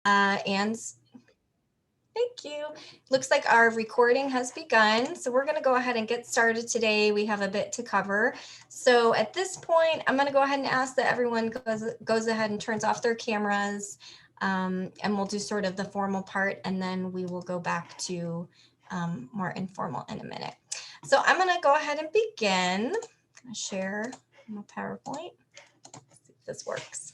And thank you. Looks like our recording has begun. So we're going to go ahead and get started today. We have a bit to cover. So at this point, I'm going to go ahead and ask that everyone goes ahead and turns off their cameras. And we'll do sort of the formal part, and then we will go back to more informal in a minute. So I'm going to go ahead and begin. I'm going to share my PowerPoint. Let's see if this works.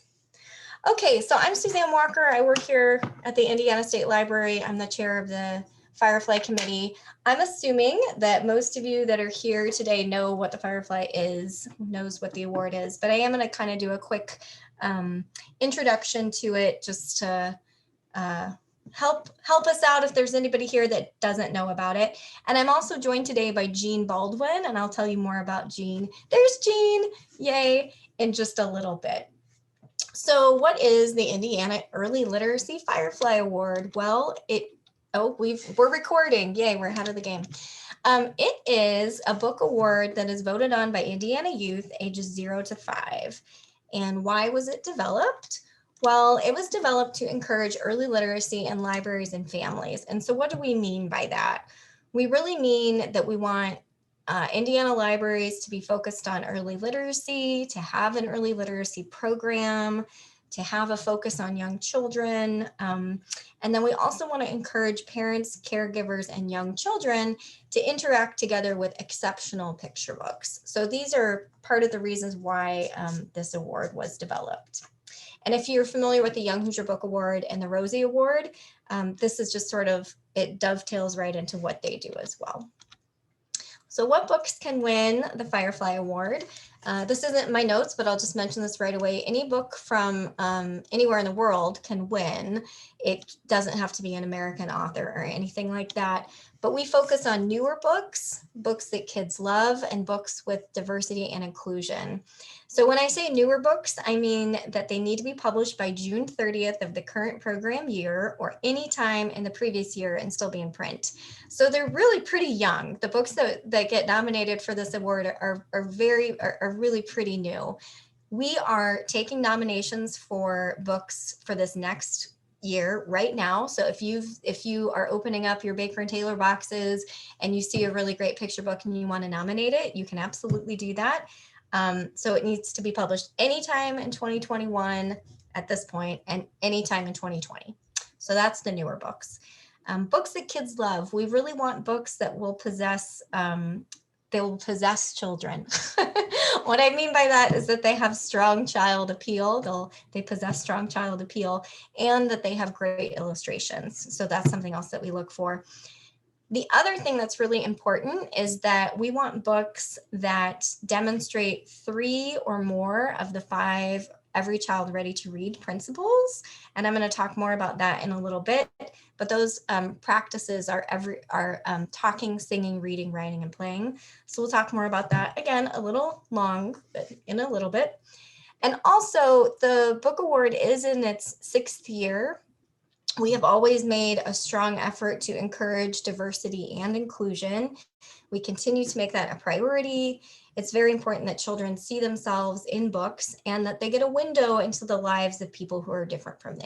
Okay, so I'm Suzanne Walker. I work here at the Indiana State Library. I'm the chair of the Firefly Committee. I'm assuming that most of you that are here today know what the Firefly is, knows what the award is, but I am going to kind of do a quick introduction to it just to help us out if there's anybody here that doesn't know about it. And I'm also joined today by Jean Baldwin, and I'll tell you more about Jean. There's Jean, yay, in just a little bit. So what is the Indiana Early Literacy Firefly Award? Well, we're recording. Yay, we're ahead of the game. It is a book award that is voted on by Indiana youth ages 0 to 5. And why was it developed? Well, it was developed to encourage early literacy in libraries and families. And so what do we mean by that? We really mean that we want Indiana libraries to be focused on early literacy, to have an early literacy program, to have a focus on young children. And then we also want to encourage parents, caregivers, and young children to interact together with exceptional picture books. So these are part of the reasons why this award was developed. And if you're familiar with the Young Hoosier Book Award and the Rosie Award, this is just sort of, it dovetails right into what they do as well. So what books can win the Firefly Award? This isn't my notes, but I'll just mention this right away. Any book from anywhere in the world can win. It doesn't have to be an American author or anything like that. But we focus on newer books, books that kids love, and books with diversity and inclusion. So when I say newer books, I mean that they need to be published by June 30th of the current program year or any time in the previous year and still be in print. So they're really pretty young. The books that get nominated for this award are really pretty new. We are taking nominations for books for this next year right now. So if you are opening up your Baker and Taylor boxes and you see a really great picture book and you want to nominate it, you can absolutely do that. So it needs to be published anytime in 2021 at this point and anytime in 2020. So that's the newer books. Books that kids love. We really want books that will possess children. What I mean by that is that they have strong child appeal. They possess strong child appeal, and that they have great illustrations. So that's something else that we look for. The other thing that's really important is that we want books that demonstrate 3 or more of the 5 Every Child Ready to Read principles. And I'm going to talk more about that in a little bit. But those practices are talking, singing, reading, writing, and playing. So we'll talk more about that again, a little long, but in a little bit. And also the book award is in its 6th year. We have always made a strong effort to encourage diversity and inclusion. We continue to make that a priority. It's very important that children see themselves in books and that they get a window into the lives of people who are different from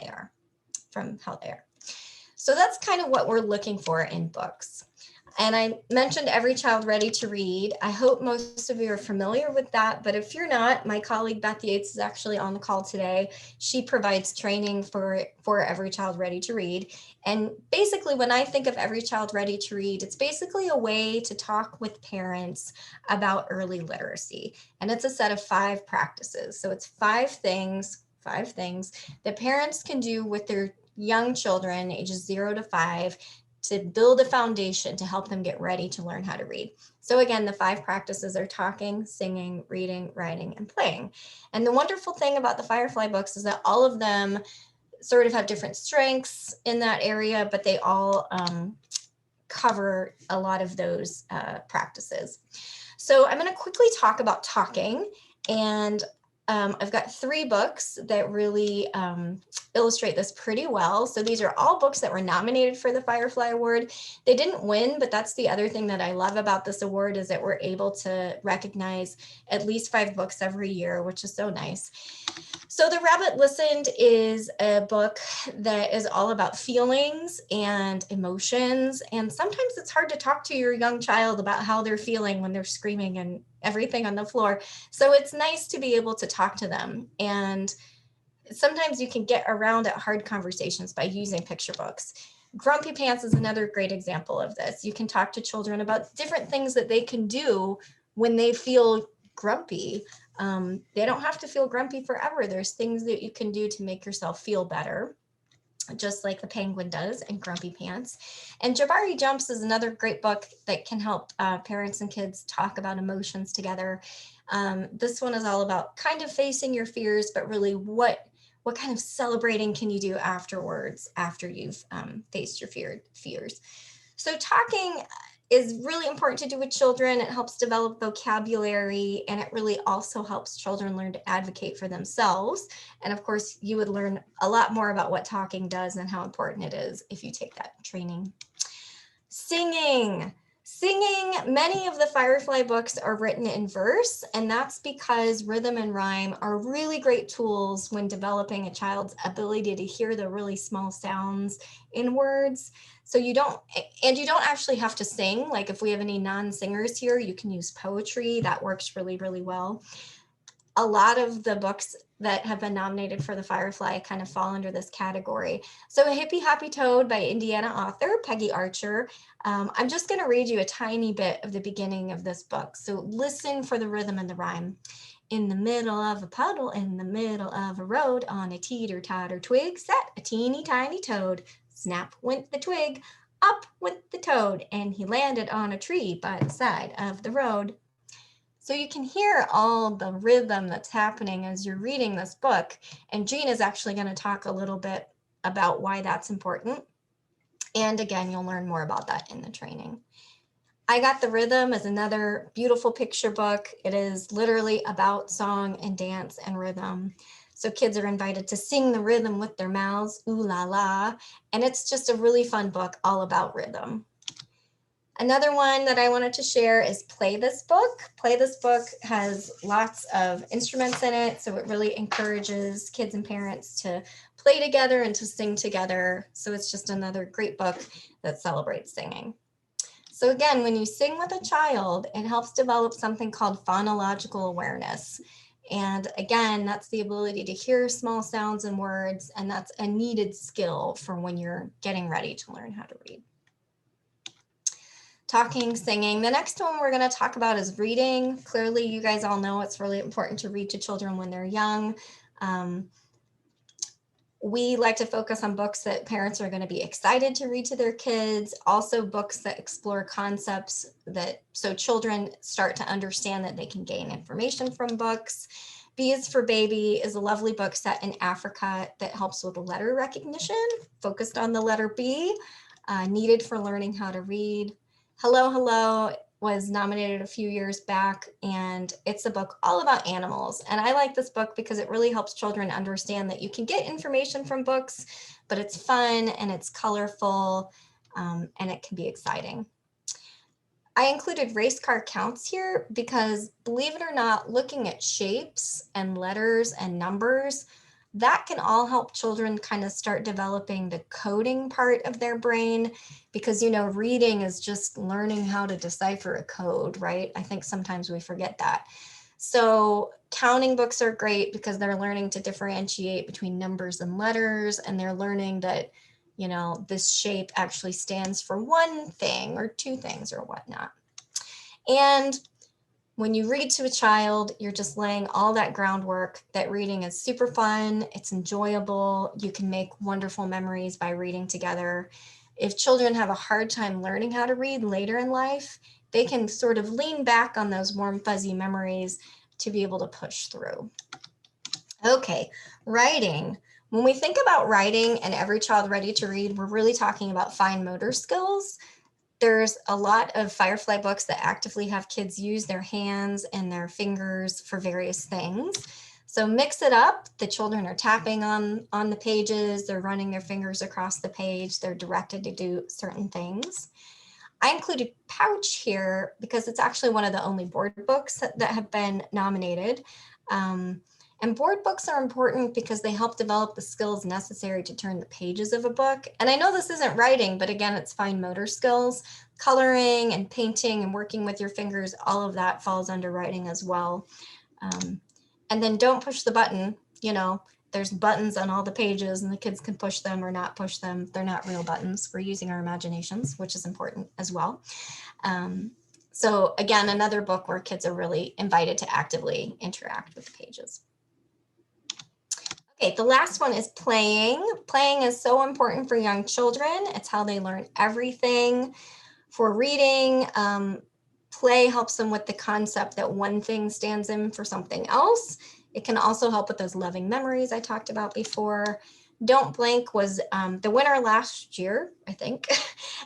how they are. So that's kind of what we're looking for in books. And I mentioned Every Child Ready to Read. I hope most of you are familiar with that, but if you're not, my colleague Beth Yates is actually on the call today. She provides training for Every Child Ready to Read. And basically, when I think of Every Child Ready to Read, it's basically a way to talk with parents about early literacy. And it's a set of 5 practices. So it's 5 things that parents can do with their young children, ages 0 to 5, to build a foundation to help them get ready to learn how to read. So again, the 5 practices are talking, singing, reading, writing, and playing. And the wonderful thing about the Firefly books is that all of them sort of have different strengths in that area, but they all cover a lot of those practices. So I'm going to quickly talk about talking. And I've got 3 books that really illustrate this pretty well. So these are all books that were nominated for the Firefly Award. They didn't win, but that's the other thing that I love about this award is that we're able to recognize at least 5 books every year, which is so nice. So The Rabbit Listened is a book that is all about feelings and emotions. And sometimes it's hard to talk to your young child about how they're feeling when they're screaming and everything on the floor. So it's nice to be able to talk to them. And sometimes you can get around at hard conversations by using picture books. Grumpy Pants is another great example of this. You can talk to children about different things that they can do when they feel grumpy. They don't have to feel grumpy forever. There's things that you can do to make yourself feel better, just like the penguin does in Grumpy Pants. And Jabari Jumps is another great book that can help parents and kids talk about emotions together. This one is all about kind of facing your fears, but really what kind of celebrating can you do afterwards after you've faced your fears. So talking is really important to do with children. It helps develop vocabulary, and it really also helps children learn to advocate for themselves. And of course, you would learn a lot more about what talking does and how important it is if you take that training. Singing. Many of the Firefly books are written in verse, and that's because rhythm and rhyme are really great tools when developing a child's ability to hear the really small sounds in words. So you don't actually have to sing. Like if we have any non-singers here, you can use poetry. That works really, really well. A lot of the books that have been nominated for the Firefly kind of fall under this category. So A Hippie Happy Toad by Indiana author Peggy Archer. I'm just going to read you a tiny bit of the beginning of this book. So listen for the rhythm and the rhyme. In the middle of a puddle, in the middle of a road, on a teeter-totter twig sat a teeny tiny toad. Snap went the twig, up went the toad, and he landed on a tree by the side of the road. So you can hear all the rhythm that's happening as you're reading this book. And Jean is actually going to talk a little bit about why that's important. And again, you'll learn more about that in the training. I Got the Rhythm is another beautiful picture book. It is literally about song and dance and rhythm. So kids are invited to sing the rhythm with their mouths, ooh la la. And it's just a really fun book all about rhythm. Another one that I wanted to share is Play This Book. Play This Book has lots of instruments in it, so it really encourages kids and parents to play together and to sing together. So it's just another great book that celebrates singing. So again, when you sing with a child, it helps develop something called phonological awareness. And again, that's the ability to hear small sounds and words, and that's a needed skill for when you're getting ready to learn how to read. Talking, singing. The next one we're going to talk about is reading. Clearly, you guys all know it's really important to read to children when they're young. We like to focus on books that parents are going to be excited to read to their kids, also books that explore concepts so children start to understand that they can gain information from books. B is for Baby is a lovely book set in Africa that helps with letter recognition, focused on the letter B, needed for learning how to read. Hello, Hello was nominated a few years back, and it's a book all about animals. And I like this book because it really helps children understand that you can get information from books, but it's fun and it's colorful, and it can be exciting. I included Race Car Counts here because, believe it or not, looking at shapes and letters and numbers, that can all help children kind of start developing the coding part of their brain, because, reading is just learning how to decipher a code, right? I think sometimes we forget that. So counting books are great because they're learning to differentiate between numbers and letters, and they're learning that, this shape actually stands for one thing or two things or whatnot. And when you read to a child, you're just laying all that groundwork that reading is super fun, it's enjoyable, you can make wonderful memories by reading together. If children have a hard time learning how to read later in life, they can sort of lean back on those warm, fuzzy memories to be able to push through. Okay, writing. When we think about writing and Every Child Ready to Read, we're really talking about fine motor skills. There's a lot of Firefly books that actively have kids use their hands and their fingers for various things. So mix it up. The children are tapping on the pages. They're running their fingers across the page. They're directed to do certain things. I included Pouch here because it's actually one of the only board books that have been nominated. And board books are important because they help develop the skills necessary to turn the pages of a book. And I know this isn't writing, but again, it's fine motor skills. Coloring and painting and working with your fingers, all of that falls under writing as well. And then don't push the button. You know, there's buttons on all the pages and the kids can push them or not push them. They're not real buttons. We're using our imaginations, which is important as well. So again, another book where kids are really invited to actively interact with the pages. Okay, the last one is playing. Playing is so important for young children. It's how they learn everything. For reading, play helps them with the concept that one thing stands in for something else. It can also help with those loving memories I talked about before. Don't Blink was the winner last year, I think.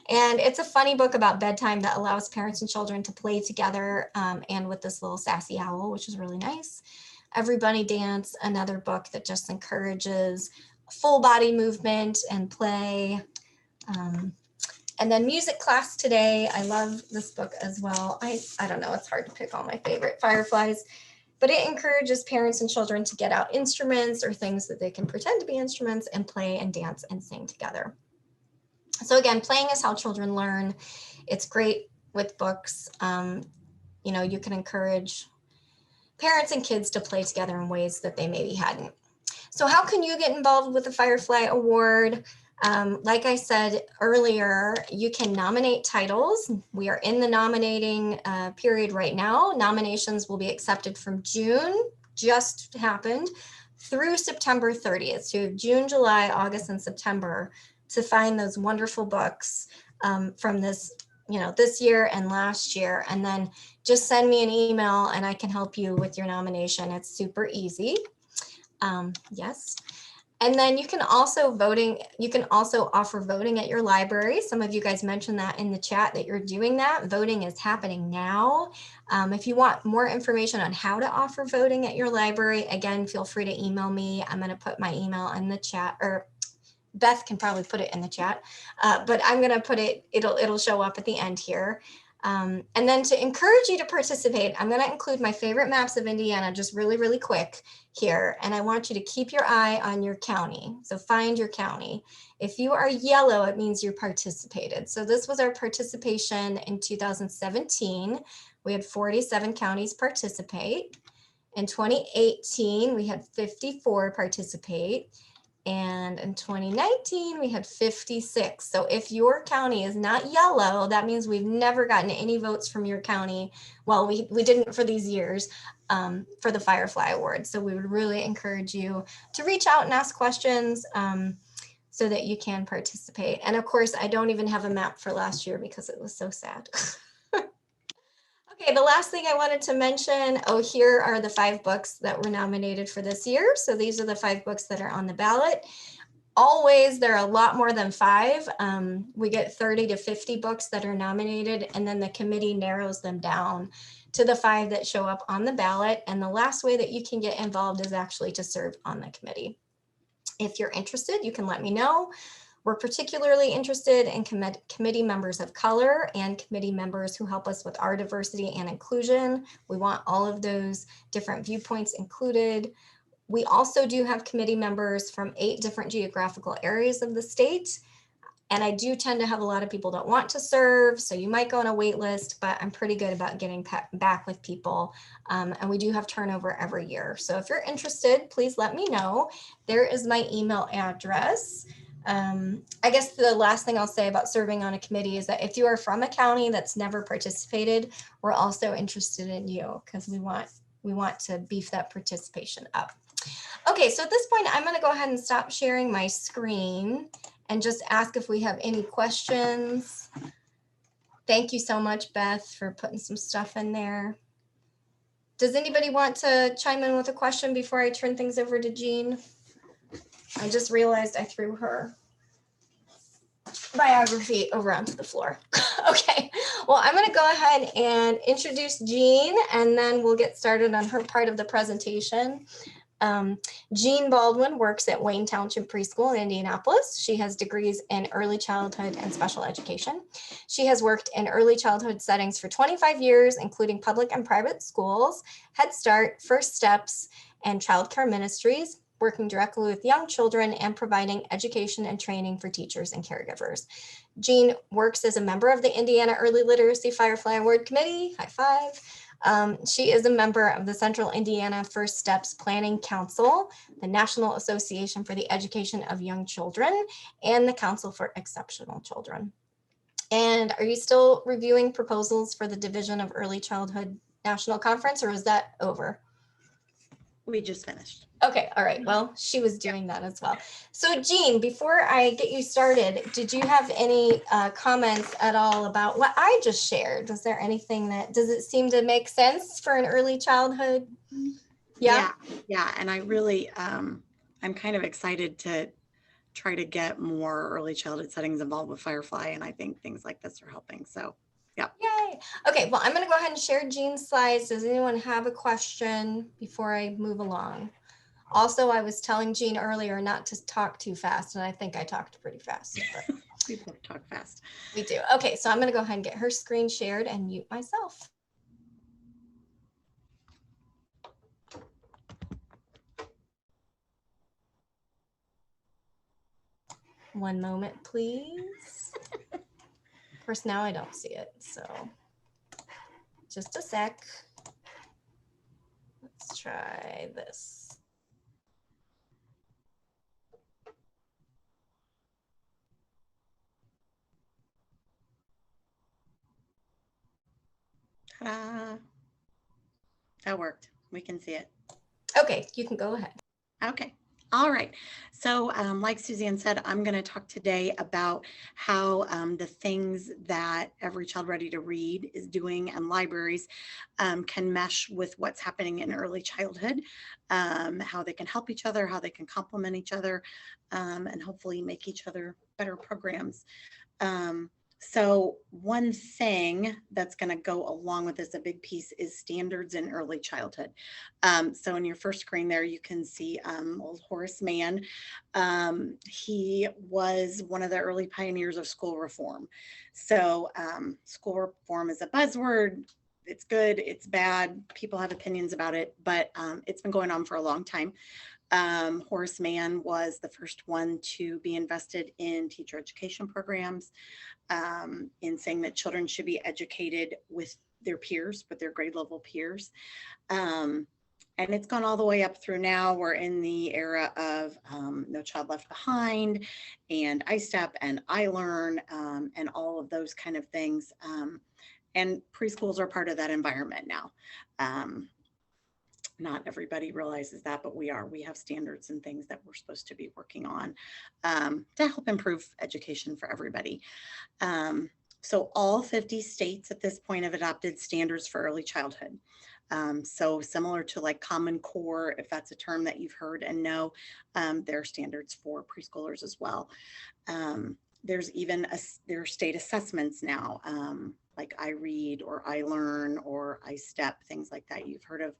And it's a funny book about bedtime that allows parents and children to play together and with this little sassy owl, which is really nice. Every Bunny Dance, another book that just encourages full body movement and play. And then Music Class Today, I love this book as well. I don't know, it's hard to pick all my favorite Fireflies, but it encourages parents and children to get out instruments or things that they can pretend to be instruments and play and dance and sing together. So again, playing is how children learn. It's great with books. You know, you can encourage parents and kids to play together in ways that they maybe hadn't. So how can you get involved with the Firefly Award? Like I said earlier, you can nominate titles. We are in the nominating period right now. Nominations will be accepted from June, just happened, through September 30th. So June, July, August, and September to find those wonderful books from this, you know, this year and last year. And then just send me an email and I can help you with your nomination. It's super easy. Yes. And then you can also offer voting at your library. Some of you guys mentioned that in the chat that you're doing that. Voting is happening now. If you want more information on how to offer voting at your library, again, feel free to email me. I'm going to put my email in the chat, or Beth can probably put it in the chat, but I'm going to put it, it'll show up at the end here. And then to encourage you to participate, I'm going to include my favorite maps of Indiana just really, really quick here. And I want you to keep your eye on your county. So find your county. If you are yellow, it means you participated. So this was our participation in 2017. We had 47 counties participate. In 2018, we had 54 participate. And in 2019, we had 56. So if your county is not yellow, that means we've never gotten any votes from your county. Well, we didn't for these years for the Firefly Award. So we would really encourage you to reach out and ask questions so that you can participate. And of course, I don't even have a map for last year because it was so sad. Okay, the last thing I wanted to mention, here are the 5 books that were nominated for this year. So these are the 5 books that are on the ballot. Always, there are a lot more than 5. We get 30 to 50 books that are nominated, and then the committee narrows them down to the 5 that show up on the ballot. And the last way that you can get involved is actually to serve on the committee. If you're interested, you can let me know. We're particularly interested in committee members of color and committee members who help us with our diversity and inclusion. We want all of those different viewpoints included. We also do have committee members from 8 different geographical areas of the state. And I do tend to have a lot of people that want to serve, so you might go on a wait list, but I'm pretty good about getting back with people. And we do have turnover every year. So if you're interested, please let me know. There is my email address. I guess the last thing I'll say about serving on a committee is that if you are from a county that's never participated, we're also interested in you because we want to beef that participation up. Okay, so at this point, I'm going to go ahead and stop sharing my screen and just ask if we have any questions. Thank you so much, Beth, for putting some stuff in there. Does anybody want to chime in with a question before I turn things over to Jean? I just realized I threw her biography over onto the floor. Okay, well, I'm going to go ahead and introduce Jean, and then we'll get started on her part of the presentation. Jean Baldwin works at Wayne Township Preschool in Indianapolis. She has degrees in early childhood and special education. She has worked in early childhood settings for 25 years, including public and private schools, Head Start, First Steps, and Child Care Ministries, working directly with young children and providing education and training for teachers and caregivers. Jean works as a member of the Indiana Early Literacy Firefly Award Committee. High five. She is a member of the Central Indiana First Steps Planning Council, the National Association for the Education of Young Children, and the Council for Exceptional Children. And are you still reviewing proposals for the Division of Early Childhood National Conference, or is that over? We just finished. Okay, all right. Well, she was doing that as well. So Jean, before I get you started, did you have any comments at all about what I just shared? Was there anything does it seem to make sense for an early childhood? Yeah. And I really, I'm kind of excited to try to get more early childhood settings involved with Firefly. And I think things like this are helping. So, yeah. Yay. Okay, well, I'm going to go ahead and share Jean's slides. Does anyone have a question before I move along? Also, I was telling Jean earlier not to talk too fast, and I think I talked pretty fast. But We both talk fast. We do. Okay, so I'm going to go ahead and get her screen shared and mute myself. One moment, please. Of course, now I don't see it, so just a sec. Let's try this. That worked. We can see it. Okay, you can go ahead. Okay. All right. So like Suzanne said, I'm going to talk today about how the things that Every Child Ready to Read is doing and libraries can mesh with what's happening in early childhood, how they can help each other, how they can complement each other, and hopefully make each other better programs. So one thing that's going to go along with this, a big piece, is standards in early childhood. So in your first screen there, you can see old Horace Mann. He was one of the early pioneers of school reform. So school reform is a buzzword. It's good, it's bad. People have opinions about it, but it's been going on for a long time. Horace Mann was the first one to be invested in teacher education programs, in saying that children should be educated with their peers, with their grade level peers. And it's gone all the way up through now. We're in the era of No Child Left Behind and iStep and iLearn and all of those kind of things. And preschools are part of that environment now. Not everybody realizes that, but we have standards and things that we're supposed to be working on to help improve education for everybody. So all 50 states at this point have adopted standards for early childhood. So similar to like Common Core, if that's a term that you've heard and know, there are standards for preschoolers as well. There's even there are state assessments now, like iRead or iLearn or iStep, things like that you've heard of.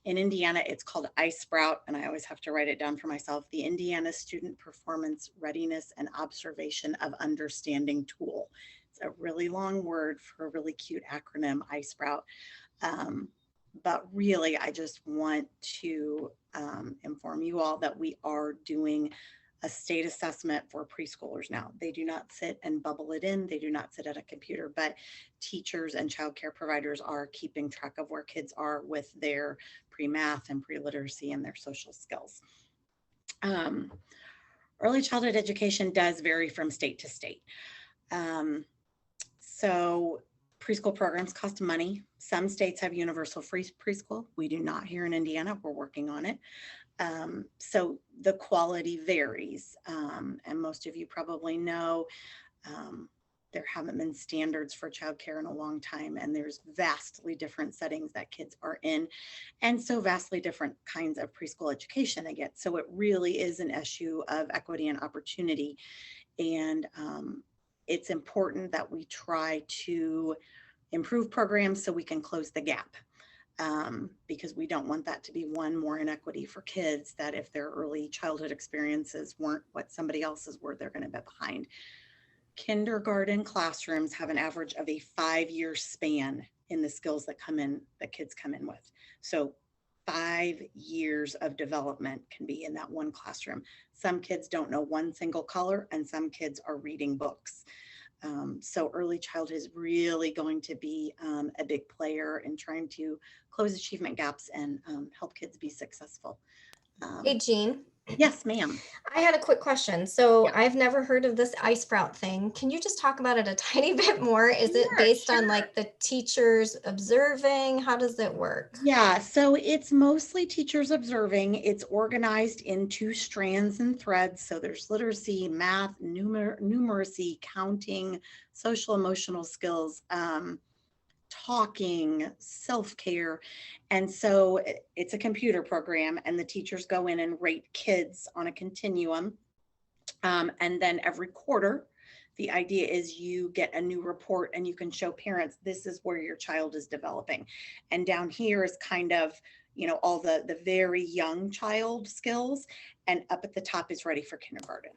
In Indiana, it's called iSprout, and I always have to write it down for myself, the Indiana Student Performance Readiness and Observation of Understanding Tool. It's a really long word for a really cute acronym, iSprout. But really, I just want to inform you all that we are doing a state assessment for preschoolers now. They do not sit and bubble it in. They do not sit at a computer, but teachers and childcare providers are keeping track of where kids are with their pre-math and pre-literacy and their social skills. Early childhood education does vary from state to state. So preschool programs cost money. Some states have universal free preschool. We do not here in Indiana. We're working on it. So the quality varies. And most of you probably know there haven't been standards for childcare in a long time, and there's vastly different settings that kids are in, and so vastly different kinds of preschool education they get. So it really is an issue of equity and opportunity. And it's important that we try to improve programs so we can close the gap. because we don't want that to be one more inequity for kids, that if their early childhood experiences weren't what somebody else's were, they're going to be behind. Kindergarten classrooms have an average of a 5-year span in the skills that kids come in with. So 5 years of development can be in that one classroom. Some kids don't know one single color, and some kids are reading books. So early childhood is really going to be a big player in trying to close achievement gaps and help kids be successful. Hey, Jean. Yes, ma'am. I had a quick question. So Yeah. I've never heard of this ice sprout thing. Can you just talk about it a tiny bit more? Is it Sure, based on sure. like the teachers observing? How does it work? Yeah, so it's mostly teachers observing. It's organized into strands and threads. So there's literacy, math, numeracy, counting, social emotional skills, talking, self-care. And so it's a computer program, and the teachers go in and rate kids on a continuum. And then every quarter, the idea is you get a new report and you can show parents, this is where your child is developing. And down here is kind of, all the very young child skills. And up at the top is ready for kindergarten.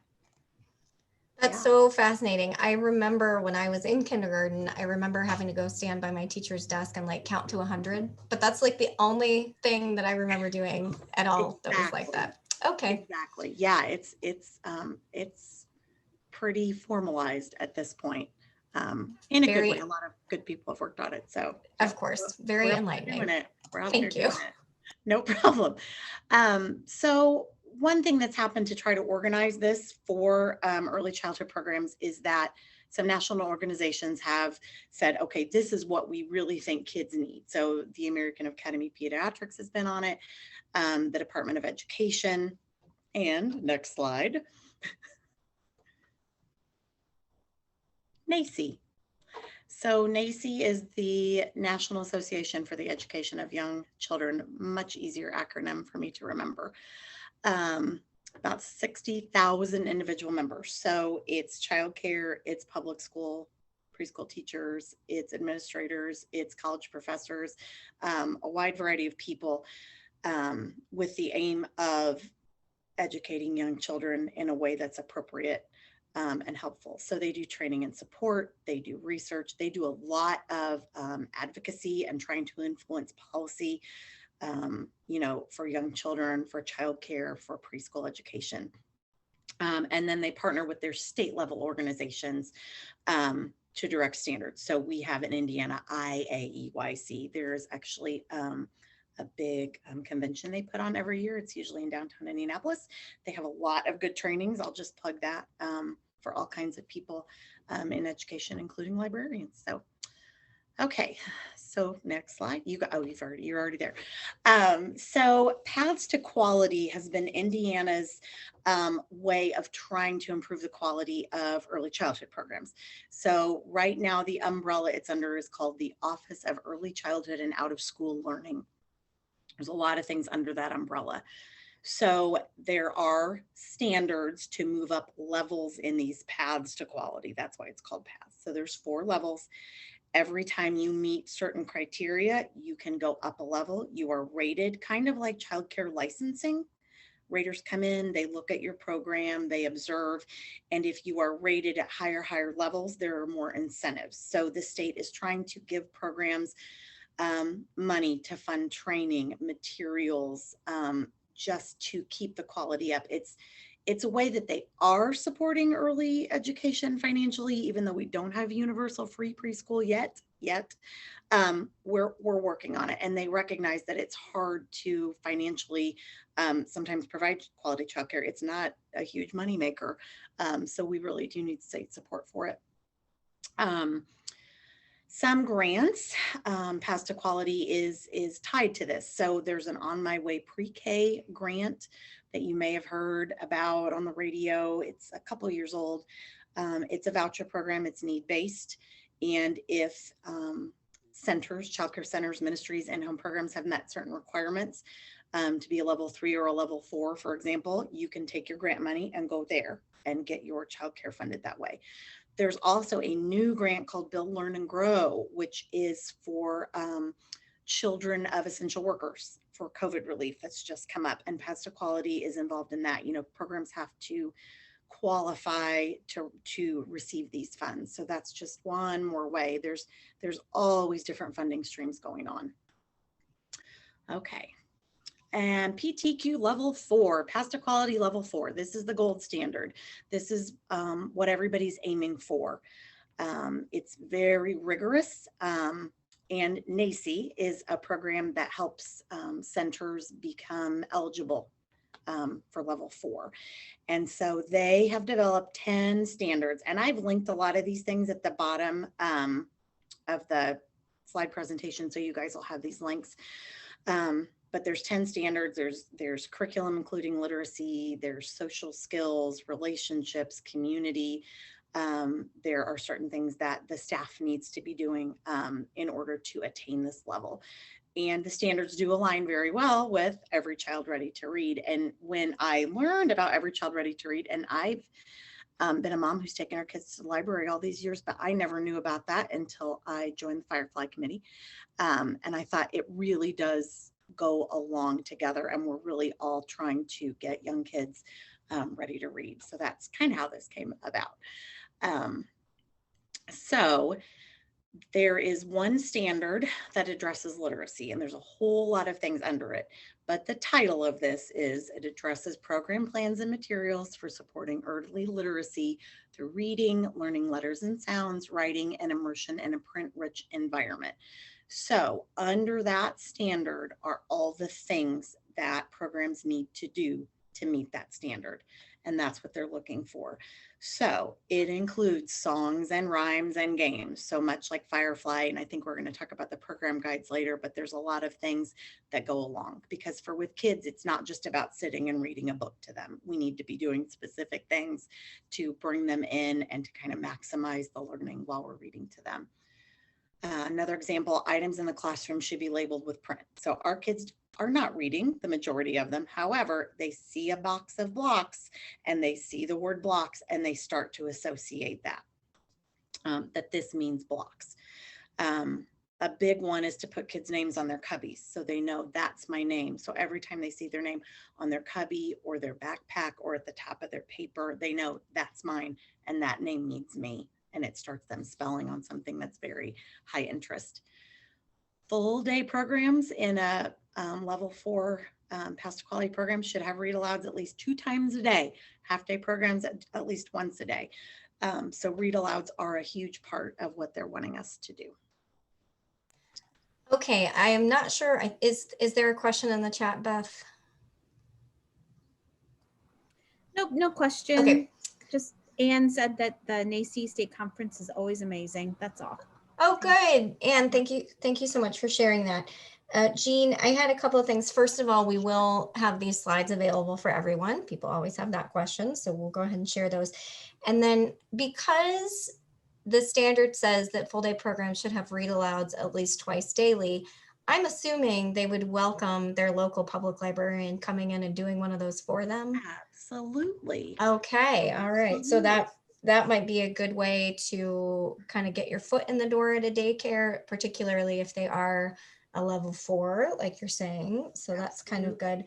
That's Yeah. so fascinating. I remember when I was in kindergarten, I remember having to go stand by my teacher's desk and like count to 100. But that's like the only thing that I remember doing at all that was like Exactly. that. Okay. Exactly. Yeah, it's pretty formalized at this point. In a good way. Very, A lot of good people have worked on it. So yeah, of course, we're very out there doing enlightening. it. We're out there Thank you. doing it. No problem. So one thing that's happened to try to organize this for early childhood programs is that some national organizations have said, okay, this is what we really think kids need. So the American Academy of Pediatrics has been on it, the Department of Education, and next slide, NACCE. So NACCE is the National Association for the Education of Young Children, much easier acronym for me to remember. About 60,000 individual members. So it's childcare, it's public school, preschool teachers, it's administrators, it's college professors, a wide variety of people, with the aim of educating young children in a way that's appropriate and helpful. So they do training and support, they do research, they do a lot of advocacy and trying to influence policy, for young children, for childcare, for preschool education. And then they partner with their state level organizations to direct standards. So we have in Indiana IAEYC. There's actually a big convention they put on every year. It's usually in downtown Indianapolis. They have a lot of good trainings. I'll just plug that for all kinds of people in education, including librarians. So, okay. So next slide. You're already there. So Paths to Quality has been Indiana's way of trying to improve the quality of early childhood programs. So right now the umbrella it's under is called the Office of Early Childhood and Out of School Learning. There's a lot of things under that umbrella. So there are standards to move up levels in these paths to quality. That's why it's called paths. So there's 4 levels. Every time you meet certain criteria, you can go up a level. You are rated kind of like childcare licensing. Raters come in, they look at your program, they observe, and if you are rated at higher levels, there are more incentives. So the state is trying to give programs money to fund training, materials, just to keep the quality up. It's a way that they are supporting early education financially, even though we don't have universal free preschool yet. We're working on it, and they recognize that it's hard to financially sometimes provide quality childcare. It's not a huge moneymaker, so we really do need state support for it. Some grants, Paths to Quality is tied to this. So there's an On My Way Pre-K grant that you may have heard about on the radio. It's a couple years old. It's a voucher program. It's need-based. And if centers, childcare centers, ministries, and home programs have met certain requirements to be a level 3 or a level 4, for example, you can take your grant money and go there and get your childcare funded that way. There's also a new grant called Build, Learn, and Grow, which is for children of essential workers for COVID relief that's just come up, and Paths to Quality is involved in that. You know, programs have to qualify to receive these funds. So that's just one more way. There's always different funding streams going on. Okay. And PTQ level 4, Paths to Quality level 4. This is the gold standard. This is what everybody's aiming for. It's very rigorous. And NAEYC is a program that helps centers become eligible for level 4. And so they have developed 10 standards. And I've linked a lot of these things at the bottom of the slide presentation, so you guys will have these links. But there's 10 standards. There's curriculum, including literacy, there's social skills, relationships, community. There are certain things that the staff needs to be doing in order to attain this level. And the standards do align very well with Every Child Ready to Read. And when I learned about Every Child Ready to Read, and I've been a mom who's taken her kids to the library all these years, but I never knew about that until I joined the Firefly Committee. And I thought it really does go along together, and we're really all trying to get young kids ready to read. So that's kind of how this came about. So there is one standard that addresses literacy, and there's a whole lot of things under it. But the title of this is, it addresses program plans and materials for supporting early literacy through reading, learning letters and sounds, writing, and immersion in a print-rich environment. So under that standard are all the things that programs need to do to meet that standard. And that's what they're looking for. So it includes songs and rhymes and games. So much like Firefly, and I think we're going to talk about the program guides later, but there's a lot of things that go along, because with kids, it's not just about sitting and reading a book to them. We need to be doing specific things to bring them in and to kind of maximize the learning while we're reading to them. Another example, items in the classroom should be labeled with print. So our kids are not reading, the majority of them. However, they see a box of blocks and they see the word blocks and they start to associate that, that this means blocks. A big one is to put kids' names on their cubbies so they know that's my name. So every time they see their name on their cubby or their backpack or at the top of their paper, they know that's mine and that name means me. And it starts them spelling on something that's very high interest. Full day programs in a level 4 Paths to Quality program should have read alouds at least 2 times a day. Half day programs at least once a day. So read alouds are a huge part of what they're wanting us to do. Okay, I am not sure. Is there a question in the chat, Beth? Nope, no question. Okay. Just Anne said that the NAEYC State Conference is always amazing. That's all. Oh, good. Anne, thank you so much for sharing that. Jean, I had a couple of things. First of all, we will have these slides available for everyone. People always have that question, so we'll go ahead and share those. And then because the standard says that full day programs should have read alouds at least twice daily, I'm assuming they would welcome their local public librarian coming in and doing one of those for them. Absolutely. Okay, all right. So that might be a good way to kind of get your foot in the door at a daycare, particularly if they are a level 4, like you're saying. So that's kind of good.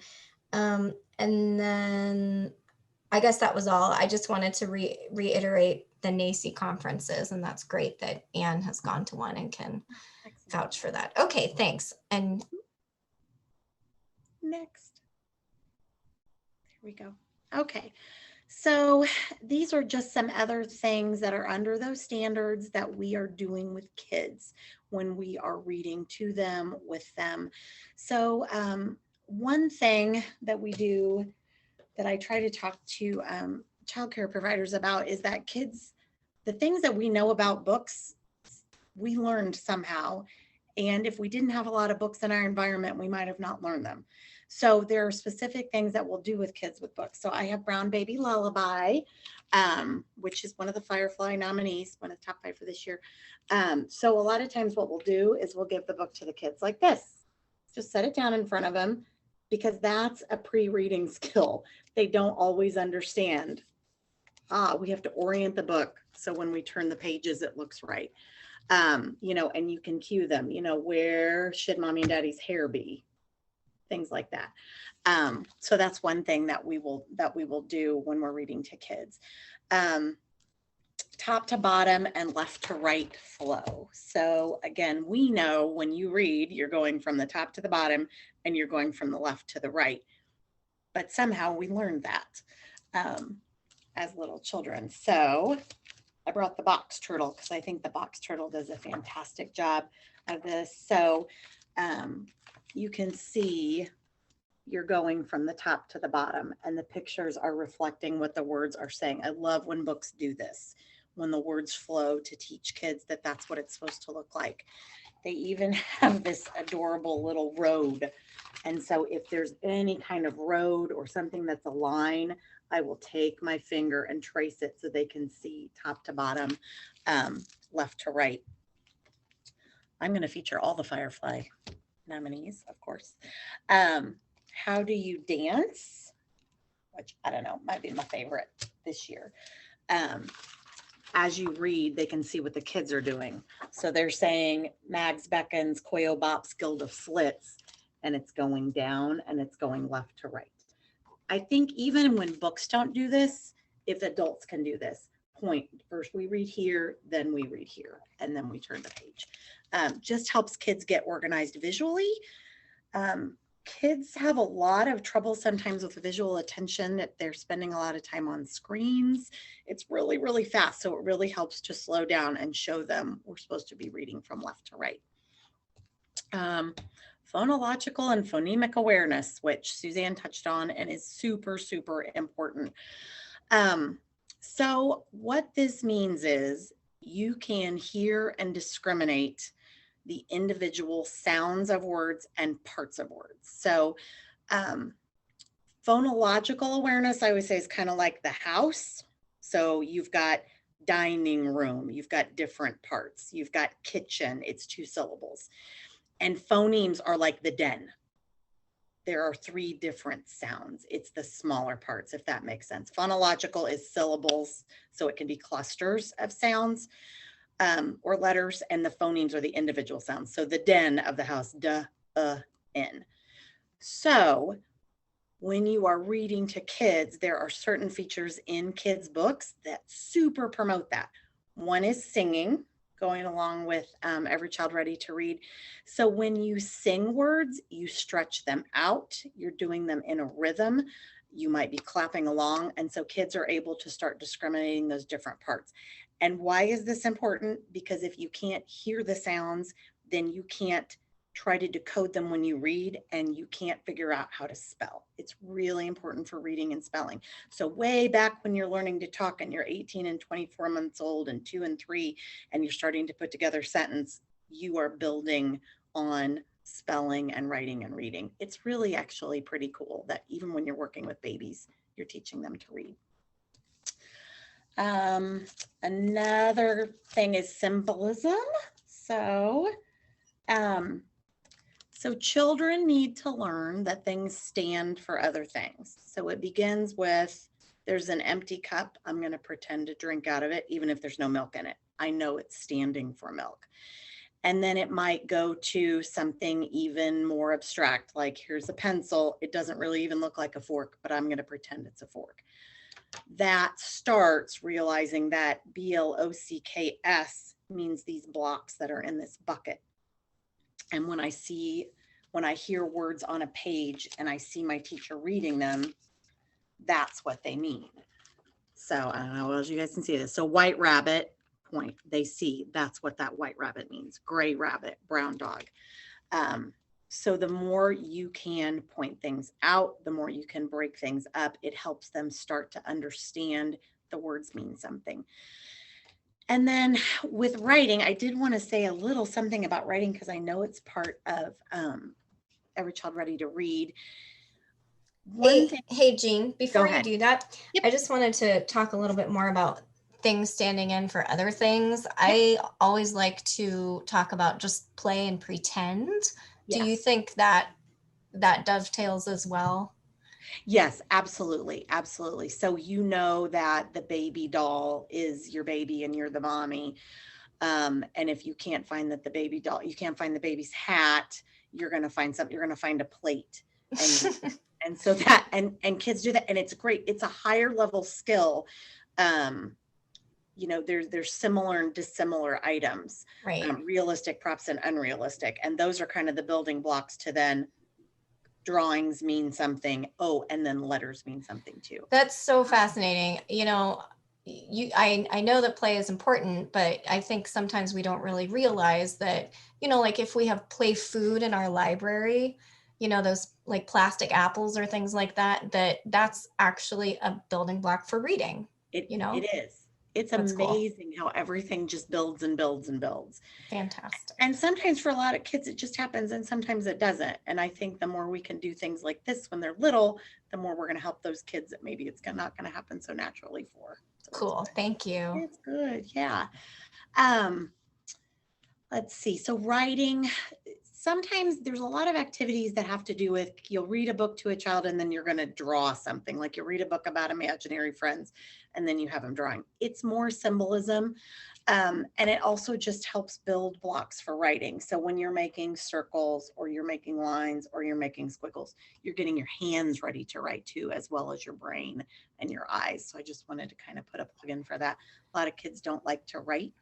And then I guess that was all. I just wanted to reiterate the NAEYC conferences, and that's great that Anne has gone to one and can vouch for that. Okay, thanks. And next. There we go. Okay. So these are just some other things that are under those standards that we are doing with kids when we are reading to them, with them. So one thing that we do that I try to talk to childcare providers about is that kids, the things that we know about books, we learned somehow. And if we didn't have a lot of books in our environment, we might have not learned them. So there are specific things that we'll do with kids with books. So I have Brown Baby Lullaby, which is one of the Firefly nominees, one of the top 5 for this year. So a lot of times what we'll do is we'll give the book to the kids like this. Just set it down in front of them, because that's a pre-reading skill. They don't always understand. We have to orient the book so when we turn the pages, it looks right. And you can cue them, where should mommy and daddy's hair be? Things like that. So that's one thing that we will do when we're reading to kids. Top to bottom and left to right flow. So again, we know when you read, you're going from the top to the bottom and you're going from the left to the right. But somehow we learned that as little children. So I brought the box turtle because I think the box turtle does a fantastic job of this. So you can see you're going from the top to the bottom and the pictures are reflecting what the words are saying. I love when books do this, when the words flow to teach kids that that's what it's supposed to look like. They even have this adorable little road. And so if there's any kind of road or something that's a line, I will take my finger and trace it so they can see top to bottom, left to right. I'm going to feature all the Firefly nominees, of course. How do you dance? Which I don't know, might be my favorite this year. As you read, they can see what the kids are doing. So they're saying Mags beckons, Koyo bops, Gilda flits, and it's going down and it's going left to right. I think even when books don't do this, if adults can do this, point, first we read here, then we read here, and then we turn the page. Just helps kids get organized visually. Kids have a lot of trouble sometimes with visual attention, that they're spending a lot of time on screens. It's really, really fast. So it really helps to slow down and show them we're supposed to be reading from left to right. Phonological and phonemic awareness, which Suzanne touched on and is super, super important. So what this means is you can hear and discriminate the individual sounds of words and parts of words. So phonological awareness, I always say, is kind of like the house. So you've got dining room, you've got different parts, you've got kitchen, it's 2 syllables. And phonemes are like the den. There are 3 different sounds. It's the smaller parts, if that makes sense. Phonological is syllables, so it can be clusters of sounds. Or letters, and the phonemes are the individual sounds. So the den of the house, duh, n. So when you are reading to kids, there are certain features in kids' books that super promote that. One is singing, going along with Every Child Ready to Read. So when you sing words, you stretch them out. You're doing them in a rhythm. You might be clapping along. And so kids are able to start discriminating those different parts. And why is this important? Because if you can't hear the sounds, then you can't try to decode them when you read, and you can't figure out how to spell. It's really important for reading and spelling. So way back when you're learning to talk and you're 18 and 24 months old and 2 and 3, and you're starting to put together a sentence, you are building on spelling and writing and reading. It's really actually pretty cool that even when you're working with babies, you're teaching them to read. Another thing is symbolism. So children need to learn that things stand for other things. So it begins with, there's an empty cup. I'm going to pretend to drink out of it, even if there's no milk in it. I know it's standing for milk. And then it might go to something even more abstract, like here's a pencil. It doesn't really even look like a fork, but I'm going to pretend it's a fork. That starts realizing that BLOCKS means these blocks that are in this bucket. And when I hear words on a page and I see my teacher reading them, that's what they mean. So I don't know as you guys can see this. So white rabbit, point, they see, that's what that white rabbit means. Gray rabbit, brown dog. So the more you can point things out, the more you can break things up, it helps them start to understand the words mean something. And then with writing, I did want to say a little something about writing because I know it's part of Every Child Ready to Read. Hey, Jean, before you do that, Yep. I just wanted to talk a little bit more about things standing in for other things. Yep. I always like to talk about just play and pretend. Yes. Do you think that dovetails as well? Yes, absolutely. Absolutely. So you know that the baby doll is your baby and you're the mommy. And if you can't find that the baby doll, you can't find the baby's hat, you're going to find something, you're going to find a plate. And so that, and kids do that. And it's great. It's a higher level skill. You know, there's similar and dissimilar items, Right. Realistic props and unrealistic. And those are kind of the building blocks to then drawings mean something. Oh, and then letters mean something too. That's so fascinating. You know, I know that play is important, but I think sometimes we don't really realize that, you know, like if we have play food in our library, you know, those like plastic apples or things like that, that's actually a building block for reading. You know? It is. It's That's cool. amazing how everything just builds and builds and builds. Fantastic. And sometimes for a lot of kids, it just happens and sometimes it doesn't. And I think the more we can do things like this when they're little, the more we're going to help those kids that maybe it's not going to happen so naturally for. So Cool. Thank you. it's good. Yeah. Let's see. So writing, sometimes there's a lot of activities that have to do with, you'll read a book to a child and then you're going to draw something, like you read a book about imaginary friends and then you have them drawing. It's more symbolism. And it also just helps build blocks for writing. So when you're making circles or you're making lines or you're making squiggles, you're getting your hands ready to write too, as well as your brain and your eyes. So I just wanted to kind of put a plug in for that. A lot of kids don't like to write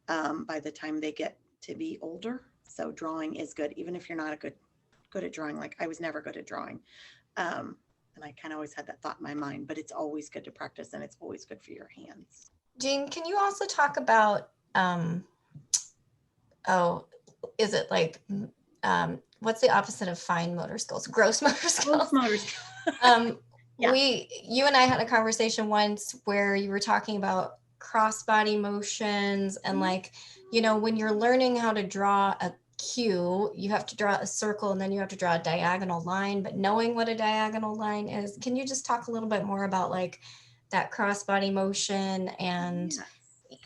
by the time they get to be older. So drawing is good, even if you're not good at drawing. Like I was never good at drawing. And I kind of always had that thought in my mind, but it's always good to practice and it's always good for your hands. Jean, can you also talk about, is it like, what's the opposite of fine motor skills? Gross motor skills. Gross motor skills. Yeah. You and I had a conversation once where you were talking about cross-body motions and like, you know, when you're learning how to draw a cue, you have to draw a circle and then you have to draw a diagonal line, but knowing what a diagonal line is, can you just talk a little bit more about like that cross-body motion and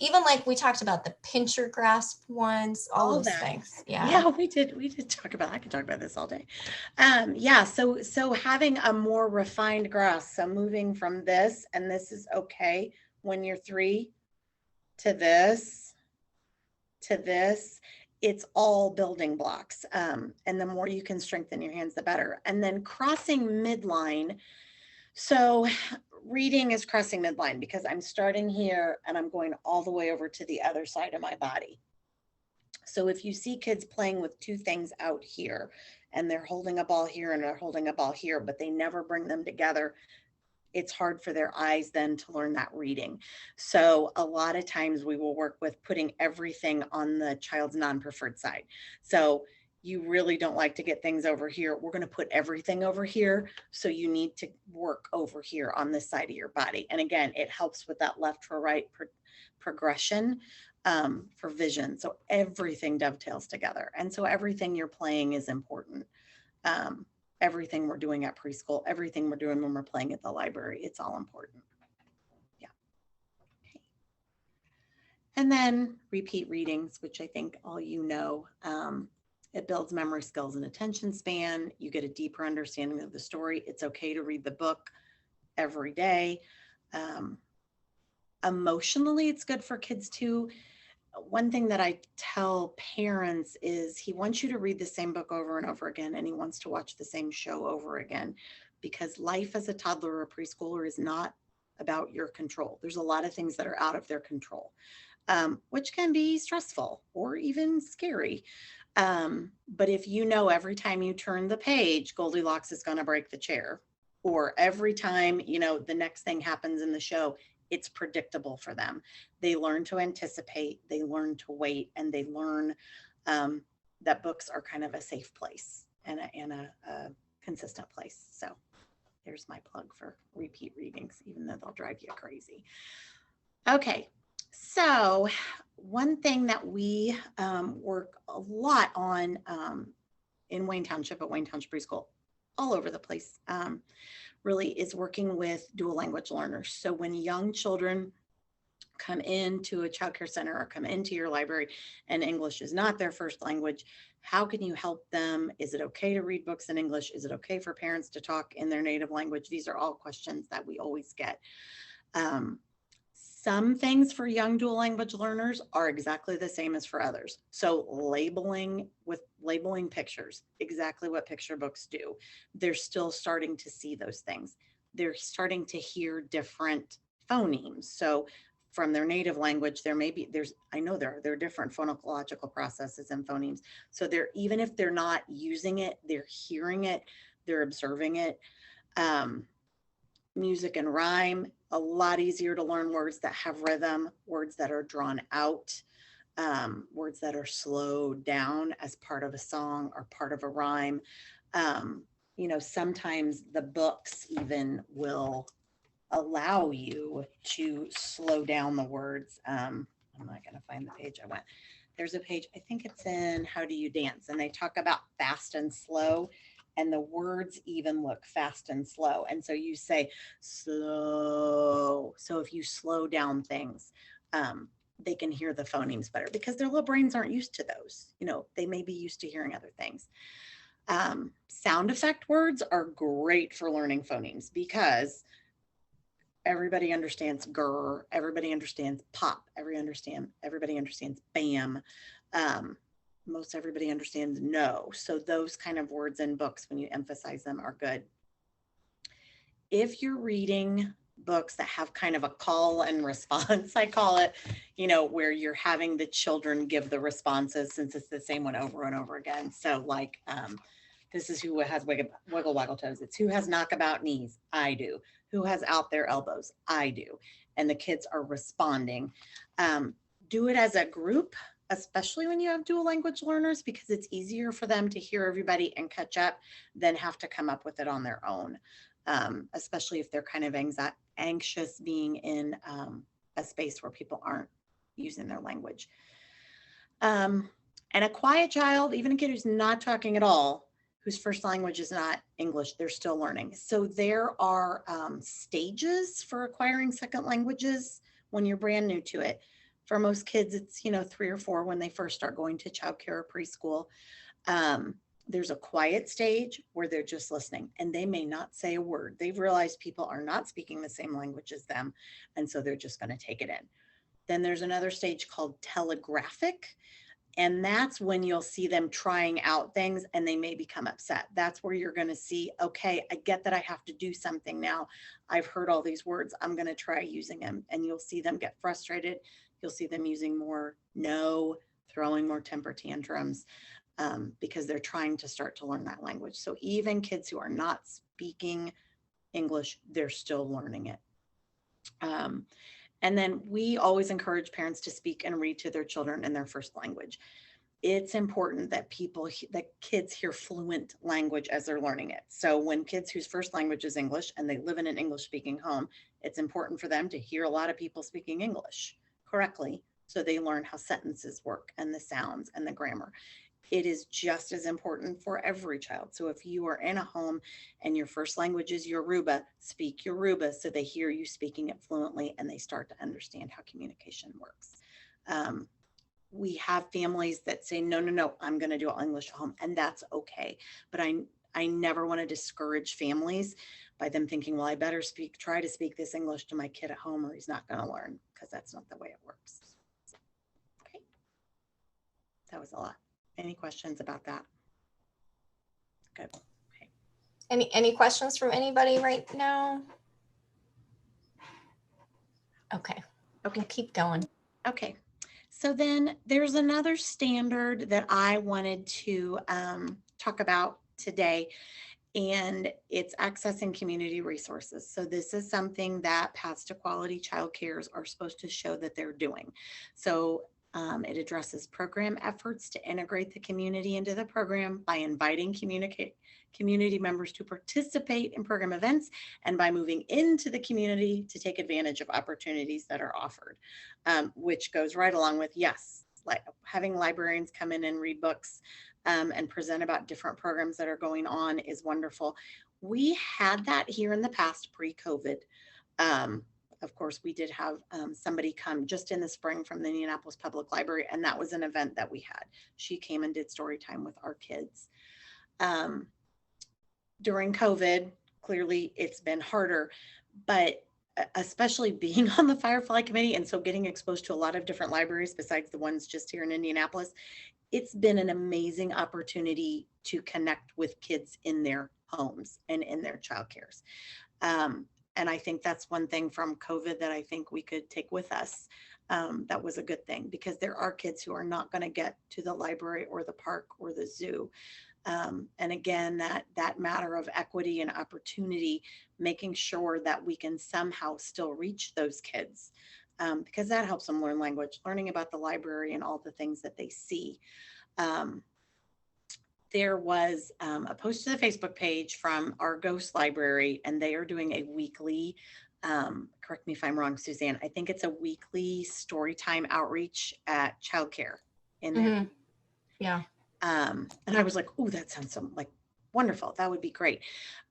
even like we talked about the pincher grasp ones, all those things. Yeah, we did talk about, I could talk about this all day. So having a more refined grasp, so moving from this, and this is okay when you're 3 to this, it's all building blocks. And the more you can strengthen your hands, the better. And then crossing midline. So reading is crossing midline because I'm starting here and I'm going all the way over to the other side of my body. So if you see kids playing with 2 things out here and they're holding a ball here and they're holding a ball here, but they never bring them together, it's hard for their eyes then to learn that reading. So a lot of times we will work with putting everything on the child's non-preferred side. So you really don't like to get things over here. We're going to put everything over here. So you need to work over here on this side of your body. And again, it helps with that left to right progression for vision. So everything dovetails together. And so everything you're playing is important. Everything we're doing at preschool, everything we're doing when we're playing at the library, it's all important. Yeah. Okay. And then repeat readings, which I think all you know. It builds memory skills and attention span. You get a deeper understanding of the story. It's okay to read the book every day. Emotionally, it's good for kids too. One thing that I tell parents is he wants you to read the same book over and over again, and he wants to watch the same show over again, because life as a toddler or a preschooler is not about your control. There's a lot of things that are out of their control, which can be stressful or even scary. But if you know every time you turn the page, Goldilocks is going to break the chair, or every time, you know, the next thing happens in the show, it's predictable for them. They learn to anticipate, they learn to wait, and they learn that books are kind of a safe place and a consistent place. So there's my plug for repeat readings, even though they'll drive you crazy. Okay, so one thing that we work a lot on in Wayne Township at Wayne Township Preschool, all over the place, really is working with dual language learners. So when young children come into a child care center or come into your library and English is not their first language, how can you help them? Is it okay to read books in English? Is it okay for parents to talk in their native language? These are all questions that we always get. Some things for young dual language learners are exactly the same as for others. So labeling pictures, exactly what picture books do. They're still starting to see those things. They're starting to hear different phonemes. So from their native language, there are different phonological processes and phonemes. So even if they're not using it, they're hearing it, they're observing it. Music and rhyme, a lot easier to learn words that have rhythm, words that are drawn out, words that are slowed down as part of a song or part of a rhyme. Sometimes the books even will allow you to slow down the words. I'm not going to find the page I went. There's a page, I think it's in How Do You Dance? And they talk about fast and slow, and the words even look fast and slow. And so you say slow. So if you slow down things, they can hear the phonemes better because their little brains aren't used to those. They may be used to hearing other things. Sound effect words are great for learning phonemes because everybody understands grr, everybody understands pop, everybody understands bam. Most everybody understands no. So those kind of words in books, when you emphasize them, are good. If you're reading books that have kind of a call and response, I call it, where you're having the children give the responses, since it's the same one over and over again. So like, this is who has wiggle waggle toes. It's who has knockabout knees. I do. Who has out their elbows? I do. And the kids are responding. Do it as a group, especially when you have dual language learners, because it's easier for them to hear everybody and catch up than have to come up with it on their own, especially if they're kind of anxious being in a space where people aren't using their language. And a quiet child, even a kid who's not talking at all, whose first language is not English, they're still learning. So there are stages for acquiring second languages when you're brand new to it. For most kids, it's 3 or 4 when they first start going to childcare or preschool. There's a quiet stage where they're just listening and they may not say a word. They've realized people are not speaking the same language as them, and so they're just going to take it in. Then there's another stage called telegraphic. And that's when you'll see them trying out things and they may become upset. That's where you're going to see, okay, I get that I have to do something now. I've heard all these words. I'm going to try using them. And you'll see them get frustrated. You'll see them using more no, throwing more temper tantrums because they're trying to start to learn that language. So even kids who are not speaking English, they're still learning it. And then we always encourage parents to speak and read to their children in their first language. It's important that kids hear fluent language as they're learning it. So when kids whose first language is English and they live in an English speaking home, it's important for them to hear a lot of people speaking English correctly so they learn how sentences work and the sounds and the grammar. It is just as important for every child. So if you are in a home and your first language is Yoruba, speak Yoruba so they hear you speaking it fluently and they start to understand how communication works. We have families that say, no, I'm going to do all English at home, and that's okay. But I never want to discourage families by them thinking, well, I better try to speak this English to my kid at home or he's not going to learn, because that's not the way it works. Okay. That was a lot. Any questions about that? Good. Okay. Any questions from anybody right now? Okay. We'll keep going. Okay. So then there's another standard that I wanted to talk about today, and it's accessing community resources. So this is something that Paths to Quality Child Cares are supposed to show that they're doing. So it addresses program efforts to integrate the community into the program by inviting community members to participate in program events and by moving into the community to take advantage of opportunities that are offered, which goes right along with, yes, like having librarians come in and read books and present about different programs that are going on is wonderful. We had that here in the past pre-COVID. Of course, we did have somebody come just in the spring from the Indianapolis Public Library, and that was an event that we had. She came and did story time with our kids. During COVID, clearly it's been harder, but especially being on the Firefly Committee, and so getting exposed to a lot of different libraries besides the ones just here in Indianapolis, it's been an amazing opportunity to connect with kids in their homes and in their childcares. And I think that's one thing from COVID that I think we could take with us. That was a good thing, because there are kids who are not going to get to the library or the park or the zoo. And again, that matter of equity and opportunity, making sure that we can somehow still reach those kids, because that helps them learn language, learning about the library and all the things that they see. There was a post to the Facebook page from our Ghost Library, and they are doing a weekly, correct me if I'm wrong, Suzanne, I think it's a weekly story time outreach at childcare in there. Mhm. Yeah. And I was like, oh, that sounds so like wonderful. That would be great.